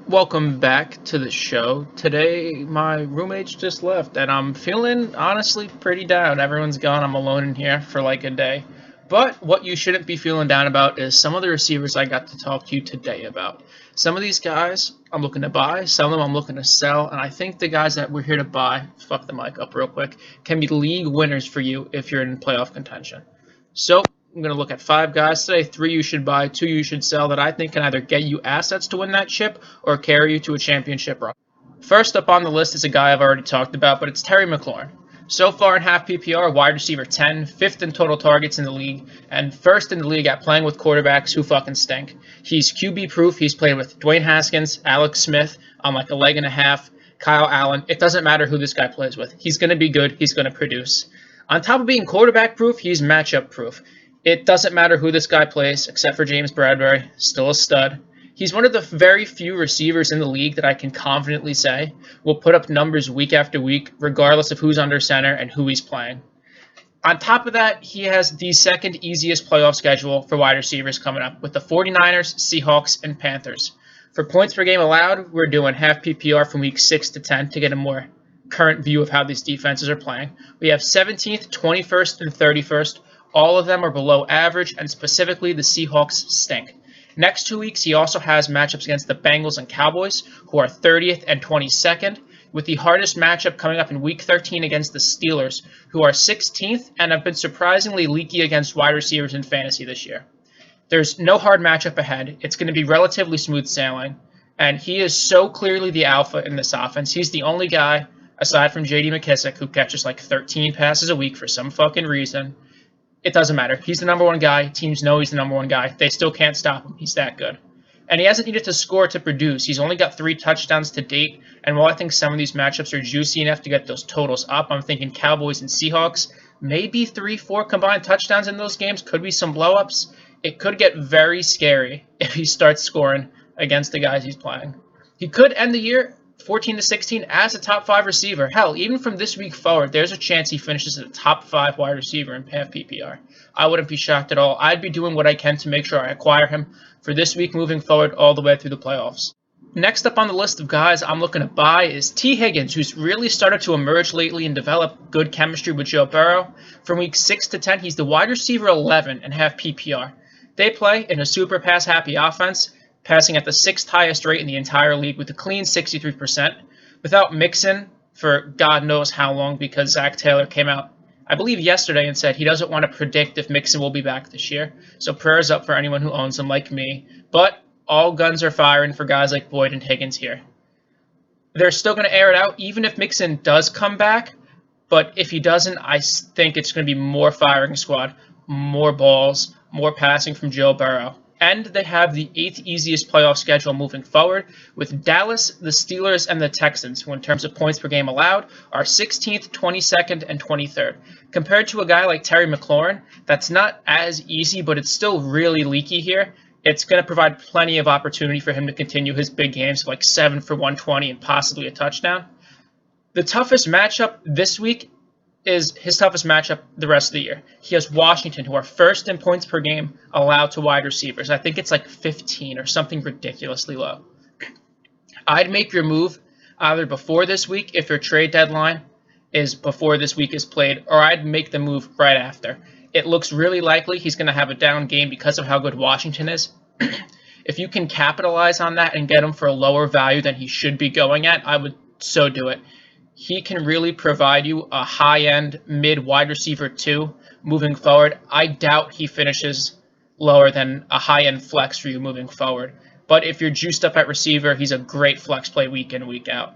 Welcome back to the show. Today, my roommates just left, and I'm feeling honestly pretty down. Everyone's gone. I'm alone in here for like a day. But what you shouldn't be feeling down about is some of the receivers I got to talk to you today about. Some of these guys I'm looking to buy, some of them I'm looking to sell, and I think the guys that we're here to buy, fuck the mic up real quick, can be league winners for you if you're in playoff contention. So, I'm going to look at 5 guys today. 3 you should buy, 2 you should sell that I think can either get you assets to win that ship or carry you to a championship run. First up on the list is a guy I've already talked about, but it's Terry McLaurin. So far in half PPR, wide receiver 10, 5th in total targets in the league, and 1st in the league at playing with quarterbacks who fucking stink. He's QB proof. He's played with Dwayne Haskins, Alex Smith on like a leg and a half, Kyle Allen. It doesn't matter who this guy plays with. He's going to be good. He's going to produce. On top of being quarterback proof, he's matchup proof. It doesn't matter who this guy plays, except for James Bradbury, still a stud. He's one of the very few receivers in the league that I can confidently say will put up numbers week after week, regardless of who's under center and who he's playing. On top of that, he has the second easiest playoff schedule for wide receivers coming up, with the 49ers, Seahawks, and Panthers. For points per game allowed, we're doing half PPR from week 6 to 10 to get a more current view of how these defenses are playing. We have 17th, 21st, and 31st. All of them are below average, and specifically the Seahawks stink. Next 2 weeks, he also has matchups against the Bengals and Cowboys, who are 30th and 22nd, with the hardest matchup coming up in Week 13 against the Steelers, who are 16th and have been surprisingly leaky against wide receivers in fantasy this year. There's no hard matchup ahead. It's going to be relatively smooth sailing, and he is so clearly the alpha in this offense. He's the only guy, aside from J.D. McKissick, who catches like 13 passes a week for some fucking reason. It doesn't matter. He's the number one guy. Teams know he's the number one guy. They still can't stop him. He's that good. And he hasn't needed to score to produce. He's only got 3 touchdowns to date. And while I think some of these matchups are juicy enough to get those totals up, I'm thinking Cowboys and Seahawks, maybe 3-4 combined touchdowns in those games. Could be some blowups. It could get very scary if he starts scoring against the guys he's playing. He could end the year 14-16 as a top 5 receiver. Hell, even from this week forward, there's a chance he finishes as a top 5 wide receiver in half PPR. I wouldn't be shocked at all. I'd be doing what I can to make sure I acquire him for this week moving forward all the way through the playoffs. Next up on the list of guys I'm looking to buy is T. Higgins, who's really started to emerge lately and develop good chemistry with Joe Burrow. From week 6 to 10, he's the wide receiver 11 in half PPR. They play in a super pass-happy offense, passing at the 6th highest rate in the entire league with a clean 63%, without Mixon for God knows how long, because Zach Taylor came out, I believe yesterday, and said he doesn't want to predict if Mixon will be back this year. So prayers up for anyone who owns him like me. But all guns are firing for guys like Boyd and Higgins here. They're still going to air it out even if Mixon does come back, but if he doesn't, I think it's going to be more firing squad, more balls, more passing from Joe Burrow. And they have the 8th easiest playoff schedule moving forward, with Dallas, the Steelers, and the Texans, who in terms of points per game allowed are 16th, 22nd, and 23rd. Compared to a guy like Terry McLaurin, that's not as easy, but it's still really leaky here. It's going to provide plenty of opportunity for him to continue his big games of like 7 for 120 and possibly a touchdown. The toughest matchup this week is his toughest matchup the rest of the year. He has Washington, who are 1st in points per game allowed to wide receivers. I think it's like 15 or something ridiculously low. I'd make your move either before this week, if your trade deadline is before this week is played, or I'd make the move right after. It looks really likely he's going to have a down game because of how good Washington is. If you can capitalize on that and get him for a lower value than he should be going at, I would so do it. He can really provide you a high-end mid-wide receiver 2 moving forward. I doubt he finishes lower than a high-end flex for you moving forward. But if you're juiced up at receiver, he's a great flex play week in, week out.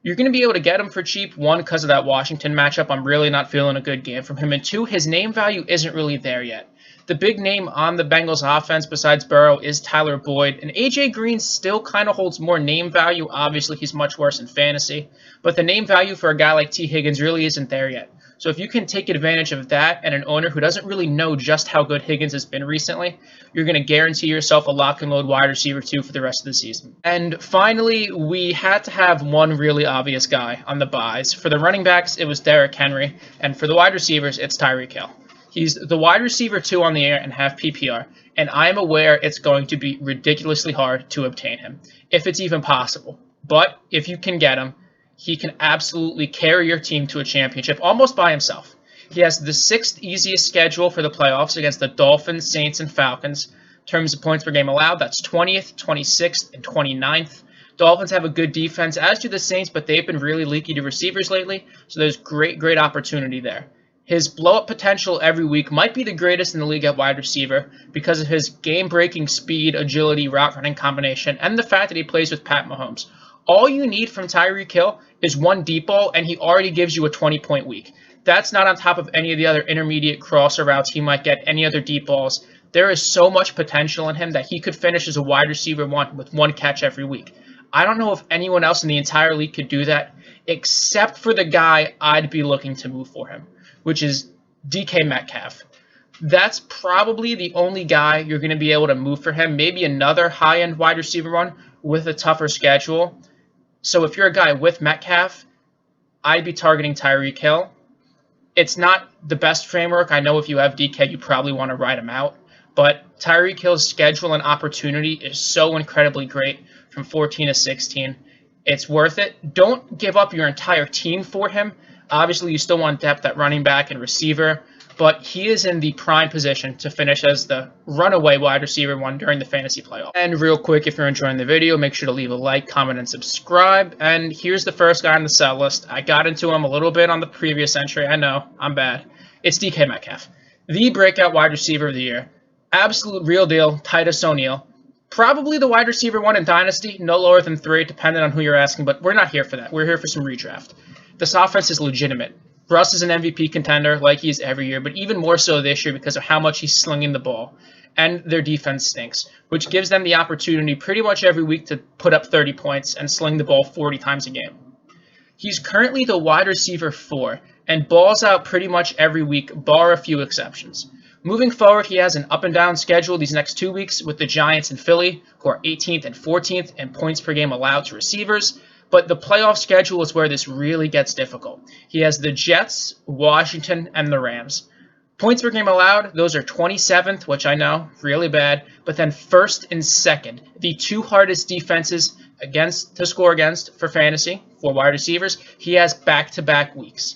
You're going to be able to get him for cheap, 1, because of that Washington matchup. I'm really not feeling a good game from him. And 2, his name value isn't really there yet. The big name on the Bengals offense besides Burrow is Tyler Boyd, and A.J. Green still kind of holds more name value. Obviously, he's much worse in fantasy, but the name value for a guy like T. Higgins really isn't there yet. So if you can take advantage of that and an owner who doesn't really know just how good Higgins has been recently, you're going to guarantee yourself a lock-and-load wide receiver 2 for the rest of the season. And finally, we had to have one really obvious guy on the buys. For the running backs, it was Derrick Henry, and for the wide receivers, it's Tyreek Hill. He's the wide receiver 2 on the air and half PPR, and I am aware it's going to be ridiculously hard to obtain him, if it's even possible. But if you can get him, he can absolutely carry your team to a championship almost by himself. He has the 6th easiest schedule for the playoffs against the Dolphins, Saints, and Falcons. In terms of points per game allowed, that's 20th, 26th, and 29th. Dolphins have a good defense, as do the Saints, but they've been really leaky to receivers lately, so there's great opportunity there. His blow-up potential every week might be the greatest in the league at wide receiver because of his game-breaking speed, agility, route running combination, and the fact that he plays with Pat Mahomes. All you need from Tyreek Hill is one deep ball, and he already gives you a 20-point week. That's not on top of any of the other intermediate crosser routes he might get, any other deep balls. There is so much potential in him that he could finish as a wide receiver 1 with 1 catch every week. I don't know if anyone else in the entire league could do that, except for the guy I'd be looking to move for him, which is DK Metcalf. That's probably the only guy you're going to be able to move for him. Maybe another high-end wide receiver 1 with a tougher schedule. So if you're a guy with Metcalf, I'd be targeting Tyreek Hill. It's not the best framework. I know if you have DK, you probably want to ride him out. But Tyreek Hill's schedule and opportunity is so incredibly great from 14 to 16. It's worth it. Don't give up your entire team for him. Obviously, you still want depth at running back and receiver, but he is in the prime position to finish as the runaway wide receiver 1 during the fantasy playoff. And real quick, if you're enjoying the video, make sure to leave a like, comment, and subscribe. And here's the first guy on the sell list. I got into him a little bit on the previous entry. I know, I'm bad. It's DK Metcalf, the breakout wide receiver of the year. Absolute real deal, Titus O'Neil. Probably the wide receiver 1 in Dynasty, no lower than 3, depending on who you're asking, but we're not here for that. We're here for some redraft. This offense is legitimate. Russ is an MVP contender like he is every year, but even more so this year because of how much he's slinging the ball. And their defense stinks, which gives them the opportunity pretty much every week to put up 30 points and sling the ball 40 times a game. He's currently the wide receiver 4 and balls out pretty much every week, bar a few exceptions. Moving forward, he has an up-and-down schedule these next 2 weeks with the Giants and Philly, who are 18th and 14th in points per game allowed to receivers. But the playoff schedule is where this really gets difficult. He has the Jets, Washington, and the Rams. Points per game allowed, those are 27th, which I know, really bad, but then 1st and 2nd, the 2 hardest defenses to score against for fantasy, for wide receivers. He has back-to-back weeks.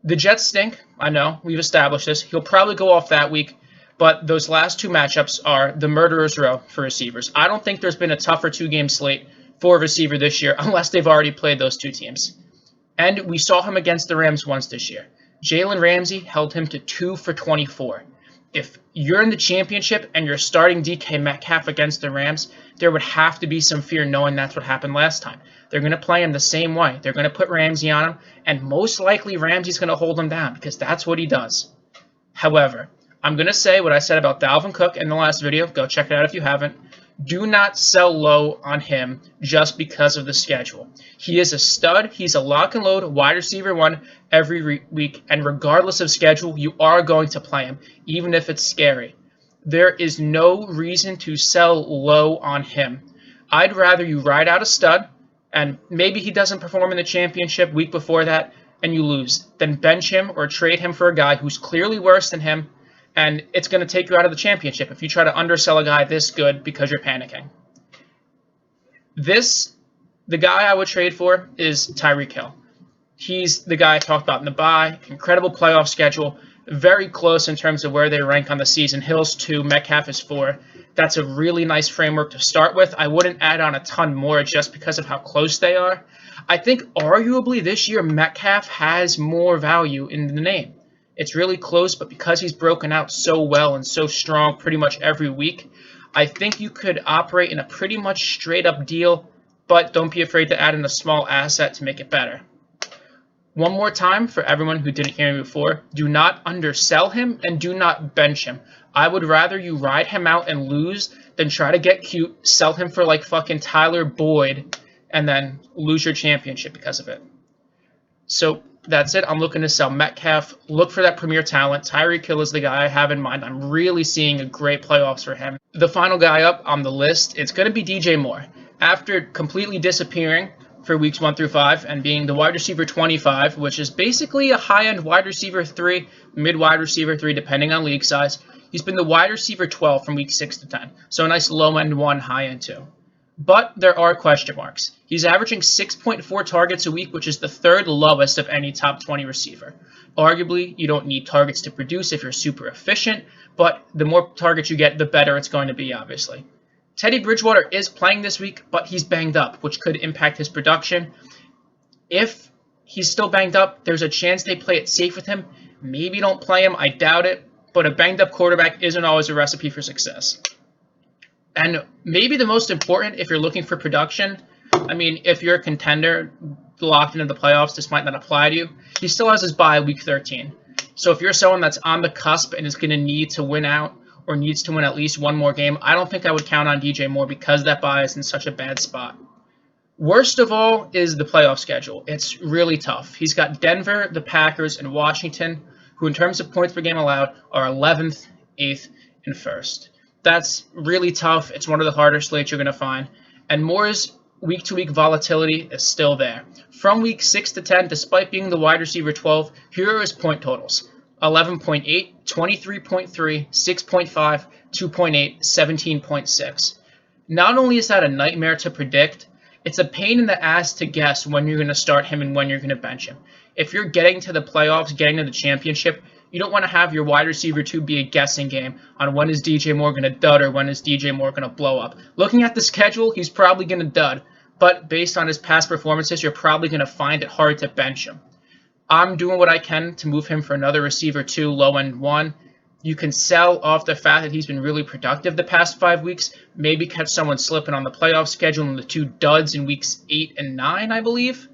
The Jets stink, I know, we've established this. He'll probably go off that week, but those last 2 matchups are the murderer's row for receivers. I don't think there's been a tougher 2-game slate for a receiver this year unless they've already played those 2 teams. And we saw him against the Rams once this year. Jalen Ramsey held him to 2 for 24. If you're in the championship and you're starting DK Metcalf against the Rams, there would have to be some fear knowing that's what happened last time. They're going to play him the same way. They're going to put Ramsey on him, and most likely Ramsey's going to hold him down because that's what he does. However, I'm going to say what I said about Dalvin Cook in the last video. Go check it out if you haven't. Do not sell low on him just because of the schedule. He is a stud. He's a lock and load wide receiver 1 every week, and regardless of schedule, you are going to play him, even if it's scary. There is no reason to sell low on him. I'd rather you ride out a stud, and maybe he doesn't perform in the championship week before that, and you lose, than bench him or trade him for a guy who's clearly worse than him, and it's going to take you out of the championship if you try to undersell a guy this good because you're panicking. The guy I would trade for is Tyreek Hill. He's the guy I talked about in the bye. Incredible playoff schedule. Very close in terms of where they rank on the season. Hill's 2, Metcalf is 4. That's a really nice framework to start with. I wouldn't add on a ton more just because of how close they are. I think arguably this year Metcalf has more value in the name. It's really close, but because he's broken out so well and so strong pretty much every week, I think you could operate in a pretty much straight-up deal, but don't be afraid to add in a small asset to make it better. One more time for everyone who didn't hear me before, do not undersell him and do not bench him. I would rather you ride him out and lose than try to get cute, sell him for like fucking Tyler Boyd, and then lose your championship because of it. So that's it. I'm looking to sell Metcalf. Look for that premier talent. Tyreek Hill is the guy I have in mind. I'm really seeing a great playoffs for him. The final guy up on the list, it's going to be DJ Moore. After completely disappearing for weeks 1 through 5, and being the wide receiver 25, which is basically a high-end wide receiver 3, mid-wide receiver 3, depending on league size. He's been the wide receiver 12 from week 6 to 10, so a nice low-end 1, high-end 2. But there are question marks. He's averaging 6.4 targets a week, which is the 3rd lowest of any top 20 receiver. Arguably, you don't need targets to produce if you're super efficient, but the more targets you get, the better it's going to be, obviously. Teddy Bridgewater is playing this week, but he's banged up, which could impact his production. If he's still banged up, there's a chance they play it safe with him. Maybe don't play him, I doubt it, but a banged-up quarterback isn't always a recipe for success. And maybe the most important, if you're looking for production, I mean, if you're a contender locked into the playoffs, this might not apply to you. He still has his bye week 13. So if you're someone that's on the cusp and is going to need to win out or needs to win at least one more game, I don't think I would count on DJ Moore because that bye is in such a bad spot. Worst of all is the playoff schedule. It's really tough. He's got Denver, the Packers, and Washington, who in terms of points per game allowed are 11th, 8th, and 1st. That's really tough. It's one of the harder slates you're going to find. And Moore's week-to-week volatility is still there. From week 6 to 10, despite being the wide receiver 12, here are his point totals. 11.8, 23.3, 6.5, 2.8, 17.6. Not only is that a nightmare to predict, it's a pain in the ass to guess when you're going to start him and when you're going to bench him. If you're getting to the playoffs, getting to the championship, you don't want to have your wide receiver 2 be a guessing game on when is DJ Moore going to dud or when is DJ Moore going to blow up. Looking at the schedule, he's probably going to dud, but based on his past performances, you're probably going to find it hard to bench him. I'm doing what I can to move him for another receiver 2, low-end 1. You can sell off the fact that he's been really productive the past 5 weeks, maybe catch someone slipping on the playoff schedule in the 2 duds in weeks 8 and 9, I believe.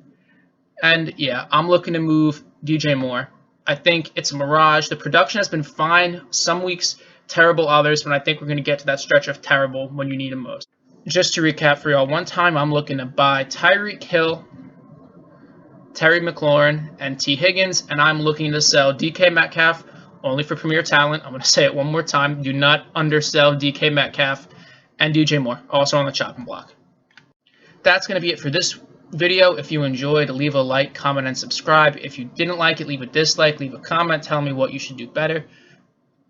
And yeah, I'm looking to move DJ Moore. I think it's a mirage. The production has been fine. Some weeks, terrible others, but I think we're going to get to that stretch of terrible when you need him most. Just to recap for y'all, one time I'm looking to buy Tyreek Hill, Terry McLaurin, and T. Higgins, and I'm looking to sell DK Metcalf only for Premier Talent. I'm going to say it one more time. Do not undersell DK Metcalf and DJ Moore, also on the chopping block. That's going to be it for this video. If you enjoyed, leave a like, comment, and subscribe. If you didn't like it, leave a dislike, leave a comment, tell me what you should do better.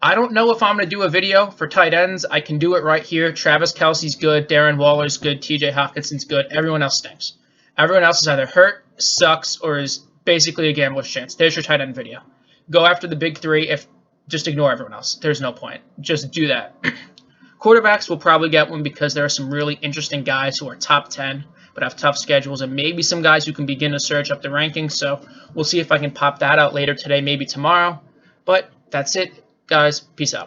I don't know if I'm going to do a video for tight ends. I can do it right here. Travis Kelce's good, Darren Waller's good, TJ Hawkinson's good. Everyone else stinks. Everyone else is either hurt, sucks, or is basically a gambler's chance. There's your tight end video. Go after the big 3. Just ignore everyone else. There's no point. Just do that. Quarterbacks will probably get one because there are some really interesting guys who are top 10 but have tough schedules, and maybe some guys who can begin to surge up the rankings. So we'll see if I can pop that out later today, maybe tomorrow. But that's it, guys. Peace out.